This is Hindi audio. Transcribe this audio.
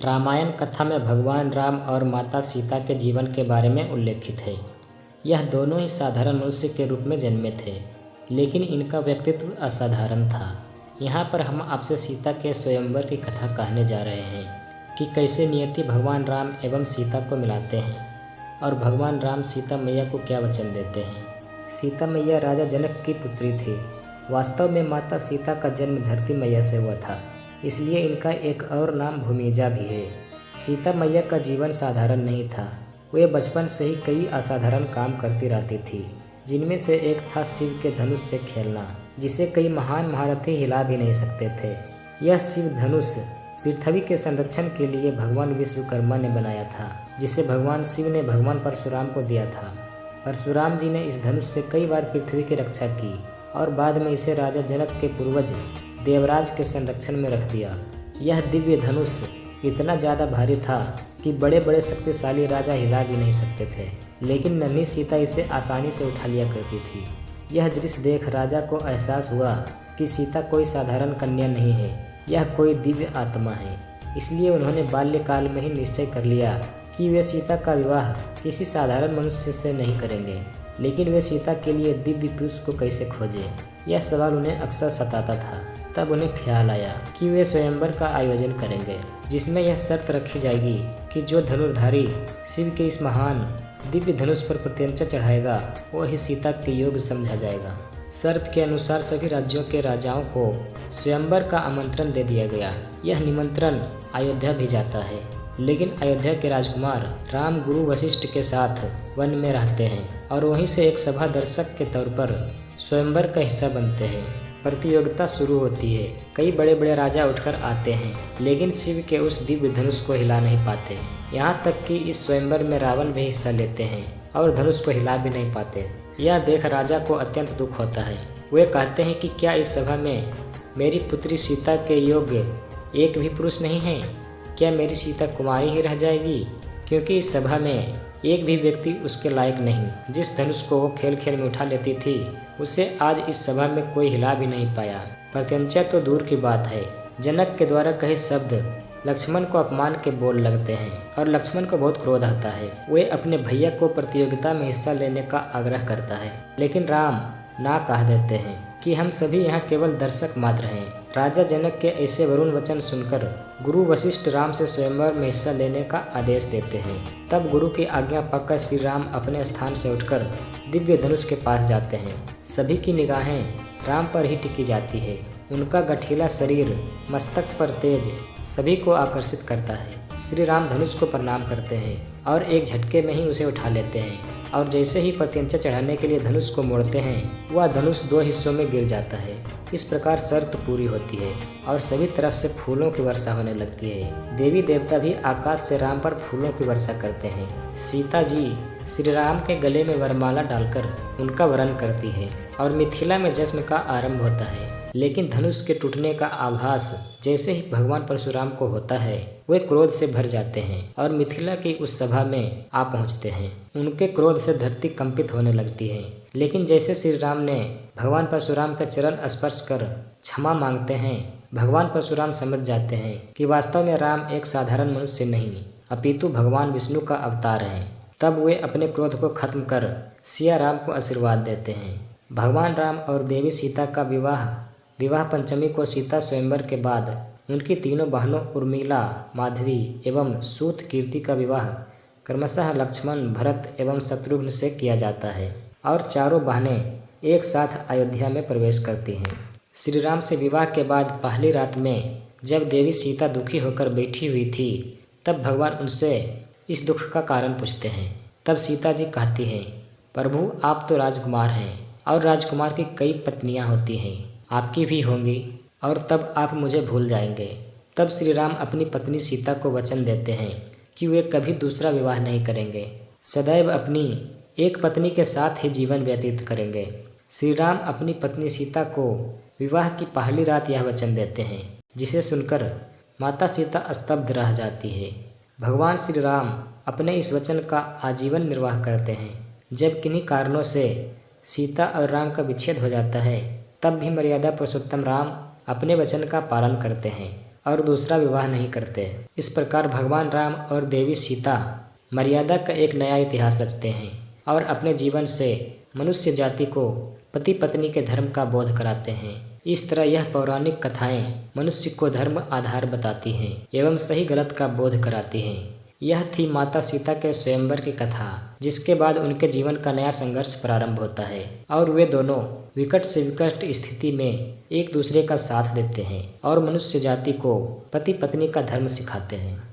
रामायण कथा में भगवान राम और माता सीता के जीवन के बारे में उल्लेखित है। यह दोनों ही साधारण मनुष्य के रूप में जन्मे थे, लेकिन इनका व्यक्तित्व असाधारण था। यहाँ पर हम आपसे सीता के स्वयंवर की कथा कहने जा रहे हैं कि कैसे नियति भगवान राम एवं सीता को मिलाते हैं और भगवान राम सीता मैया को क्या वचन देते हैं। सीता मैया राजा जनक की पुत्री थी। वास्तव में माता सीता का जन्म धरती मैया से हुआ था, इसलिए इनका एक और नाम भूमिजा भी है। सीता मैया का जीवन साधारण नहीं था। वे बचपन से ही कई असाधारण काम करती रहती थी, जिनमें से एक था शिव के धनुष से खेलना, जिसे कई महान महारथी हिला भी नहीं सकते थे। यह शिव धनुष पृथ्वी के संरक्षण के लिए भगवान विश्वकर्मा ने बनाया था, जिसे भगवान शिव ने भगवान परशुराम को दिया था। परशुराम जी ने इस धनुष से कई बार पृथ्वी की रक्षा की और बाद में इसे राजा जनक के पूर्वज देवराज के संरक्षण में रख दिया। यह दिव्य धनुष इतना ज़्यादा भारी था कि बड़े बड़े शक्तिशाली राजा हिला भी नहीं सकते थे, लेकिन नन्ही सीता इसे आसानी से उठा लिया करती थी। यह दृश्य देख राजा को एहसास हुआ कि सीता कोई साधारण कन्या नहीं है, यह कोई दिव्य आत्मा है। इसलिए उन्होंने बाल्यकाल में ही निश्चय कर लिया कि वे सीता का विवाह किसी साधारण मनुष्य से नहीं करेंगे, लेकिन वे सीता के लिए दिव्य पुरुष को कैसे खोजें, यह सवाल उन्हें अक्सर सताता था। तब उन्हें ख्याल आया कि वे स्वयंवर का आयोजन करेंगे, जिसमें यह शर्त रखी जाएगी कि जो धनुर्धारी शिव के इस महान दिव्य धनुष पर प्रत्यंचा चढ़ाएगा वही सीता के योग्य समझा जाएगा। शर्त के अनुसार सभी राज्यों के राजाओं को स्वयंवर का आमंत्रण दे दिया गया। यह निमंत्रण अयोध्या भी जाता है, लेकिन अयोध्या के राजकुमार राम गुरु वशिष्ठ के साथ वन में रहते हैं और वहीं से एक सभा दर्शक के तौर पर स्वयंवर का हिस्सा बनते हैं। प्रतियोगिता शुरू होती है। कई बड़े बड़े राजा उठकर आते हैं, लेकिन शिव के उस दिव्य धनुष को हिला नहीं पाते। यहाँ तक कि इस स्वयंवर में रावण भी हिस्सा लेते हैं और धनुष को हिला भी नहीं पाते। यह देख राजा को अत्यंत दुख होता है। वे कहते हैं कि क्या इस सभा में मेरी पुत्री सीता के योग्य एक भी पुरुष नहीं है? क्या मेरी सीता कुमारी ही रह जाएगी? क्योंकि इस सभा में एक भी व्यक्ति उसके लायक नहीं। जिस धनुष को वो खेल खेल में उठा लेती थी, उसे आज इस सभा में कोई हिला भी नहीं पाया। प्रत्यंचा तो दूर की बात है, जनक के द्वारा कहे शब्द लक्ष्मण को अपमान के बोल लगते हैं और लक्ष्मण को बहुत क्रोध आता है। वे अपने भैया को प्रतियोगिता में हिस्सा लेने का आग्रह करता है, लेकिन राम ना कह देते हैं कि हम सभी यहाँ केवल दर्शक मात्र हैं। राजा जनक के ऐसे वरुण वचन सुनकर गुरु वशिष्ठ राम से स्वयंवर में हिस्सा लेने का आदेश देते हैं। तब गुरु की आज्ञा पाकर श्री राम अपने स्थान से उठकर दिव्य धनुष के पास जाते हैं। सभी की निगाहें राम पर ही टिकी जाती है। उनका गठीला शरीर, मस्तक पर तेज सभी को आकर्षित करता है। श्री राम धनुष को प्रणाम करते हैं और एक झटके में ही उसे उठा लेते हैं और जैसे ही प्रत्यंचा चढ़ाने के लिए धनुष को मोड़ते हैं, वह धनुष दो हिस्सों में गिर जाता है। इस प्रकार शर्त पूरी होती है और सभी तरफ से फूलों की वर्षा होने लगती है। देवी देवता भी आकाश से राम पर फूलों की वर्षा करते हैं। सीता जी श्री राम के गले में वरमाला डालकर उनका वरण करती है और मिथिला में जश्न का आरंभ होता है। लेकिन धनुष के टूटने का आभास जैसे ही भगवान परशुराम को होता है, वे क्रोध से भर जाते हैं और मिथिला की उस सभा में आ पहुंचते हैं। उनके क्रोध से धरती कंपित होने लगती है, लेकिन जैसे श्री राम ने भगवान परशुराम का चरण स्पर्श कर क्षमा मांगते हैं, भगवान परशुराम समझ जाते हैं कि वास्तव में राम एक साधारण मनुष्य नहीं, अपितु भगवान विष्णु का अवतार है। तब वे अपने क्रोध को खत्म कर सिया राम को आशीर्वाद देते हैं। भगवान राम और देवी सीता का विवाह पंचमी को सीता स्वयंवर के बाद उनकी तीनों बहनों उर्मिला, माधवी एवं सूत कीर्ति का विवाह क्रमशः लक्ष्मण, भरत एवं शत्रुघ्न से किया जाता है और चारों बहनें एक साथ अयोध्या में प्रवेश करती हैं। श्री राम से विवाह के बाद पहली रात में जब देवी सीता दुखी होकर बैठी हुई थी, तब भगवान उनसे इस दुख का कारण पूछते हैं। तब सीता जी कहती हैं, प्रभु आप तो राजकुमार हैं और राजकुमार की कई पत्नियां होती हैं, आपकी भी होंगी और तब आप मुझे भूल जाएंगे। तब श्री राम अपनी पत्नी सीता को वचन देते हैं कि वे कभी दूसरा विवाह नहीं करेंगे, सदैव अपनी एक पत्नी के साथ ही जीवन व्यतीत करेंगे। श्री राम अपनी पत्नी सीता को विवाह की पहली रात यह वचन देते हैं, जिसे सुनकर माता सीता स्तब्ध रह जाती है। भगवान श्री राम अपने इस वचन का आजीवन निर्वाह करते हैं। जब किन्हीं कारणों से सीता और राम का विच्छेद हो जाता है, तब भी मर्यादा पुरुषोत्तम राम अपने वचन का पालन करते हैं और दूसरा विवाह नहीं करते। इस प्रकार भगवान राम और देवी सीता मर्यादा का एक नया इतिहास रचते हैं और अपने जीवन से मनुष्य जाति को पति पत्नी के धर्म का बोध कराते हैं। इस तरह यह पौराणिक कथाएं मनुष्य को धर्म आधार बताती हैं एवं सही गलत का बोध कराती हैं। यह थी माता सीता के स्वयंवर की कथा, जिसके बाद उनके जीवन का नया संघर्ष प्रारंभ होता है और वे दोनों विकट से विकट स्थिति में एक दूसरे का साथ देते हैं और मनुष्य जाति को पति पत्नी का धर्म सिखाते हैं।